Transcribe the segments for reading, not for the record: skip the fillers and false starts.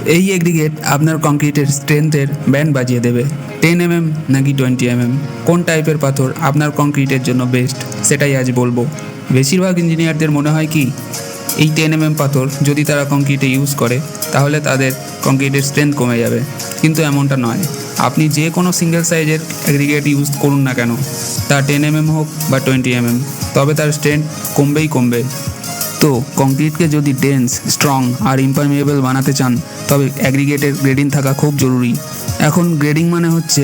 এই এগ্রিগেট আপনার কংক্রিটের স্ট্রেংথের ব্যান্ড বাজিয়ে দেবে। 10 mm নাকি 20 mm, কোন টাইপের পাথর আপনার কংক্রিটের জন্য বেস্ট সেটাই আজ বলবো। বেশিরভাগ ইঞ্জিনিয়ারদের মনে হয় কি এই 10 mm পাথর যদি তারা কংক্রিটে ইউজ করে তাহলে তাদের কংক্রিটের স্ট্রেংথ কমে যাবে, কিন্তু এমনটা নয়। আপনি যে কোনো সিঙ্গেল সাইজের অ্যাগ্রিগেট ইউজ করুন না কেন, তা 10 mm হোক বা 20 mm, তবে তার স্ট্রেংথ কমবে। তো কংক্রিটকে যদি ডেন্স, স্ট্রং আর ইমপারমিয়েবল বানাতে চান তবে অ্যাগ্রিগেটের গ্রেডিং থাকা খুব জরুরি। এখন গ্রেডিং মানে হচ্ছে,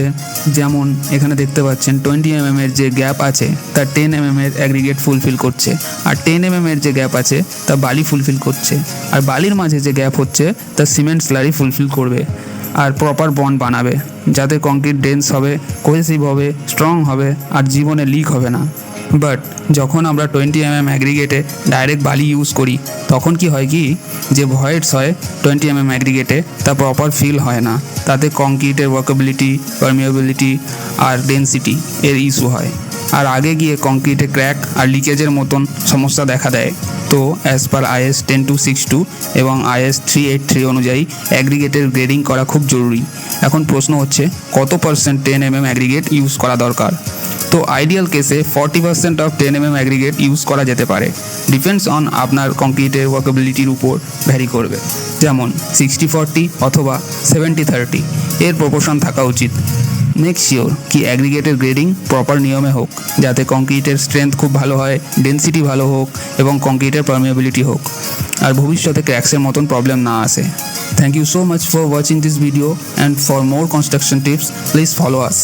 যেমন এখানে দেখতে পাচ্ছেন 20 mm এর যে গ্যাপ আছে তা 10 mm এর অ্যাগ্রিগেট ফুলফিল করছে, আর 10 mm এর যে গ্যাপ আছে তা বালি ফুলফিল করছে, আর বালির মাঝে যে গ্যাপ হচ্ছে তা সিমেন্ট স্লারি ফুলফিল করবে আর প্রপার বন্ড বানাবে, যাতে কংক্রিট ডেন্স হবে, কোহেসিভ হবে, স্ট্রং হবে আর জীবনে লিক হবে না। বাট যখন আমরা 20 mm অ্যাগ্রিগেটে ডাইরেক্ট বালি ইউজ করি তখন কি হয় কি, যে ভয়েডস হয় 20 mm অ্যাগ্রিগেটে তা প্রপার ফিল হয় না, তাতে কংক্রিটের ওয়ার্কেবিলিটি, পারমিয়েবিলিটি আর ডেন্সিটি এর ইস্যু হয়, আর আগে গিয়ে কংক্রিটে ক্র্যাক আর লিকেজের মতন সমস্যা দেখা দেয়। তো অ্যাজ পার IS 10262 এবং IS 383 অনুযায়ী অ্যাগ্রিগেটের গ্রেডিং করা খুব জরুরি। এখন প্রশ্ন হচ্ছে কত % 10 mm অ্যাগ্রিগেট ইউজ করা দরকার। তো আইডিয়াল কেসে 40% অফ 10 mm অ্যাগ্রিগেট ইউজ করা যেতে পারে। ডিপেন্ডস অন আপনার কংক্রিটের ওয়ার্কেবিলিটির উপর ভ্যারি করবে, যেমন 60-40 অথবা 70-30 এর প্রপোর্শন থাকা উচিত। মেক শিওর কি অ্যাগ্রিগেটের গ্রেডিং প্রপার নিয়মে হোক, যাতে কংক্রিটের স্ট্রেংথ খুব ভালো হয়, ডেন্সিটি ভালো হোক এবং কংক্রিটের পারমিয়েবিলিটি হোক, আর ভবিষ্যতে ক্র্যাক্সের মতন প্রবলেম না আসে। Thank you so much for watching this video, and for more construction tips please follow us.